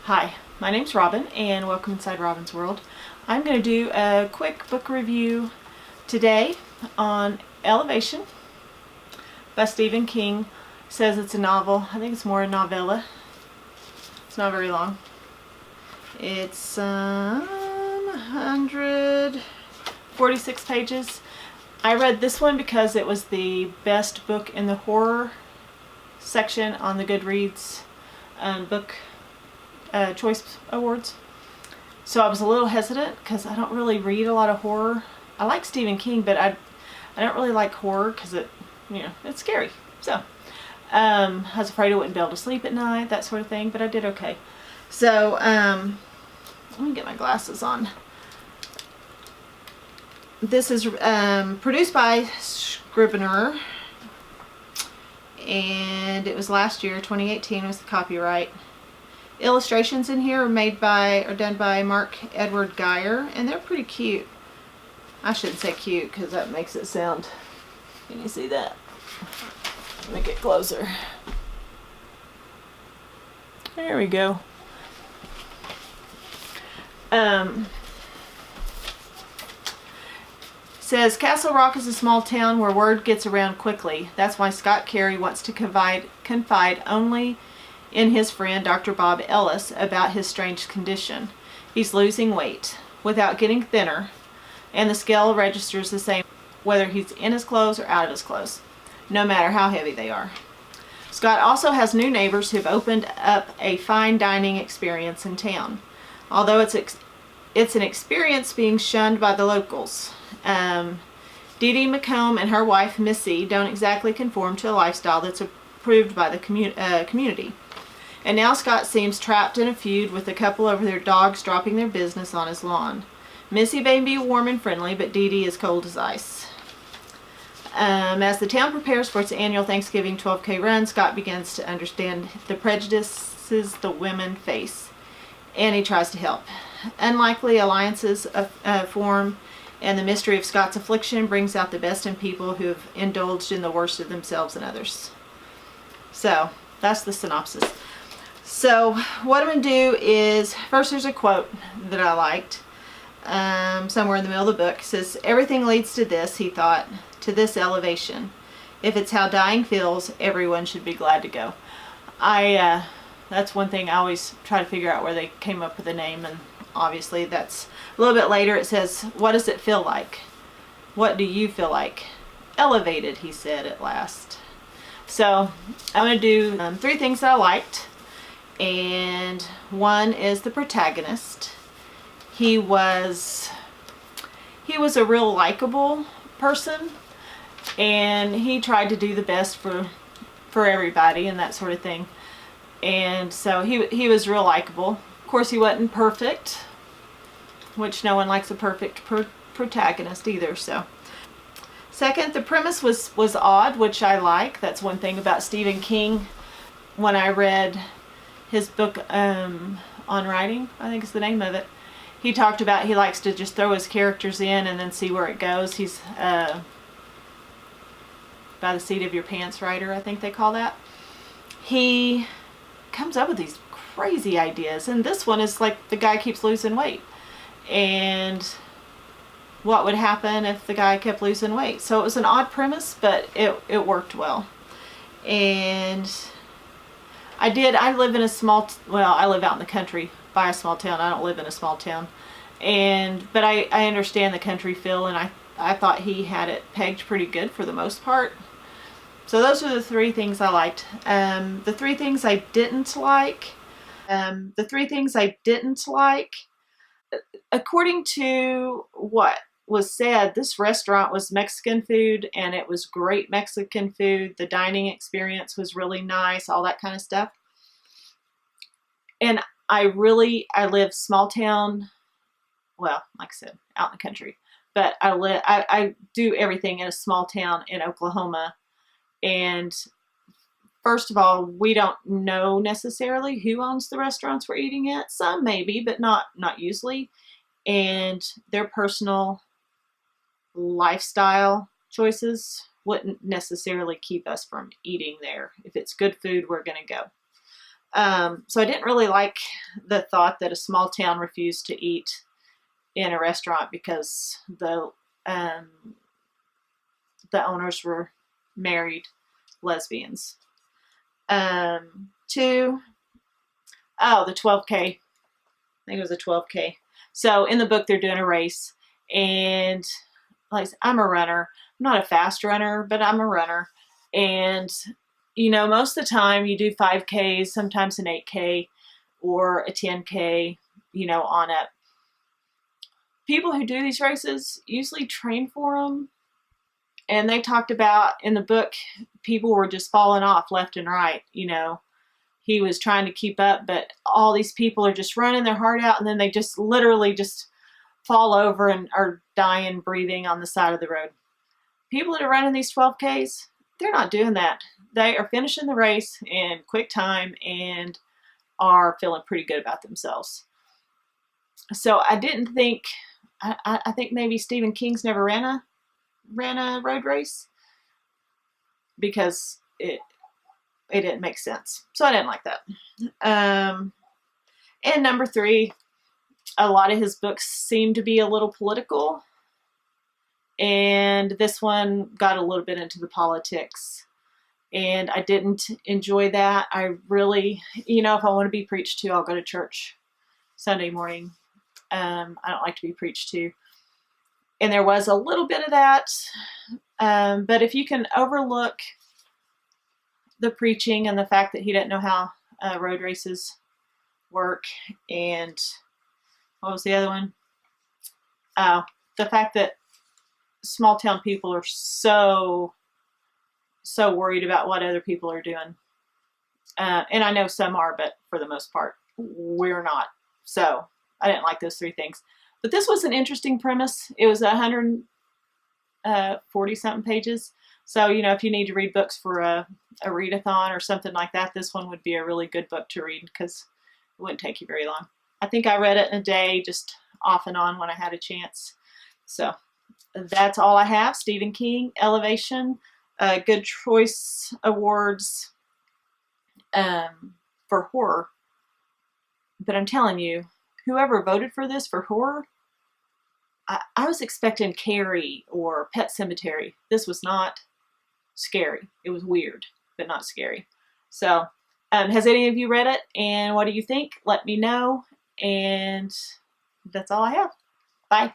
Hi, my name's Robin and welcome inside Robin's World. I'm going to do a quick book review today on Elevation by Stephen King. Says it's a novel. I think it's more a novella. It's not very long. It's 146 pages. I read this one because it was the best book in the horror section on the Goodreads book Choice Awards. So I was a little hesitant because I don't really read a lot of horror. I like Stephen King, but I don't really like horror because it's scary. So I was afraid I wouldn't be able to sleep at night, that sort of thing, but I did okay. So let me get my glasses on. This is produced by Scrivener, and it was last year, 2018 was the copyright. Illustrations in here are done by Mark Edward Geyer, and they're pretty cute. I shouldn't say cute because that makes it sound. Can you see that? Let me get closer. There we go. Says Castle Rock is a small town where word gets around quickly. That's why Scott Carey wants to confide only in his friend Dr. Bob Ellis about his strange condition. He's losing weight without getting thinner, and the scale registers the same whether he's in his clothes or out of his clothes, no matter how heavy they are. Scott also has new neighbors who've opened up a fine dining experience in town, although it's an experience being shunned by the locals. Dee Dee McComb and her wife Missy don't exactly conform to a lifestyle that's approved by the community. And now Scott seems trapped in a feud with a couple over their dogs dropping their business on his lawn. Missy may be warm and friendly, but Dee Dee is cold as ice. As the town prepares for its annual Thanksgiving 12K run, Scott begins to understand the prejudices the women face, and he tries to help. Unlikely alliances form, and the mystery of Scott's affliction brings out the best in people who have indulged in the worst of themselves and others. So, that's the synopsis. So what I'm going to do is, first there's a quote that I liked somewhere in the middle of the book. It says, "Everything leads to this," he thought, "to this elevation. If it's how dying feels, everyone should be glad to go." That's one thing I always try to figure out where they came up with the name, and obviously that's a little bit later. It says, "What does it feel like? What do you feel like?" "Elevated," he said at last. So I'm going to do 3 things that I liked. And one is the protagonist. He was a real likable person, and he tried to do the best for everybody and that sort of thing. And so he was real likable. Of course, he wasn't perfect, which no one likes a perfect protagonist either. So, second, the premise was odd, which I like. That's one thing about Stephen King. When I read his book on writing, I think is the name of it, he talked about he likes to just throw his characters in and then see where it goes. He's by the seat of your pants writer, I think they call that. He comes up with these crazy ideas, and this one is like the guy keeps losing weight, and what would happen if the guy kept losing weight. So it was an odd premise, but it worked well. And I live in a I live out in the country by a small town. I don't live in a small town. But I understand the country feel, and I thought he had it pegged pretty good for the most part. So those are the 3 things I liked. The 3 things I didn't like. According to what was said, this restaurant was Mexican food, and it was great Mexican food. The dining experience was really nice, all that kind of stuff. And I live small town, well, like I said, out in the country, but I do everything in a small town in Oklahoma. And first of all, we don't know necessarily who owns the restaurants we're eating at. Some maybe, but not usually. And their personal lifestyle choices wouldn't necessarily keep us from eating there. If it's good food, we're going to go. So I didn't really like the thought that a small town refused to eat in a restaurant because the owners were married lesbians. Two, oh, the 12K. I think it was a 12K. So in the book, they're doing a race, and like I'm a runner. I'm not a fast runner, but I'm a runner. And most of the time you do 5Ks, sometimes an 8K or a 10K, on up. People who do these races usually train for them. And they talked about in the book, people were just falling off left and right. He was trying to keep up, but all these people are just running their heart out, and then they just literally just fall over and are dying, breathing on the side of the road. People that are running these 12Ks, they're not doing that. They are finishing the race in quick time and are feeling pretty good about themselves. So I didn't think, I think maybe Stephen King's never ran a road race because it didn't make sense. So I didn't like that. And number 3, a lot of his books seem to be a little political. And this one got a little bit into the politics. And I didn't enjoy that. I really, if I want to be preached to, I'll go to church Sunday morning. I don't like to be preached to. And there was a little bit of that. But if you can overlook the preaching and the fact that he didn't know how road races work, and what was the other one? Oh, the fact that small town people are so worried about what other people are doing. And I know some are, but for the most part, we're not. So I didn't like those 3 things. But this was an interesting premise. It was 140 something pages. So, if you need to read books for a readathon or something like that, this one would be a really good book to read because it wouldn't take you very long. I think I read it in a day, just off and on when I had a chance. So that's all I have. Stephen King, Elevation, Good Choice Awards for horror. But I'm telling you, whoever voted for this for horror, I was expecting Carrie or Pet Sematary. This was not scary. It was weird, but not scary. So, has any of you read it? And what do you think? Let me know. And that's all I have. Bye.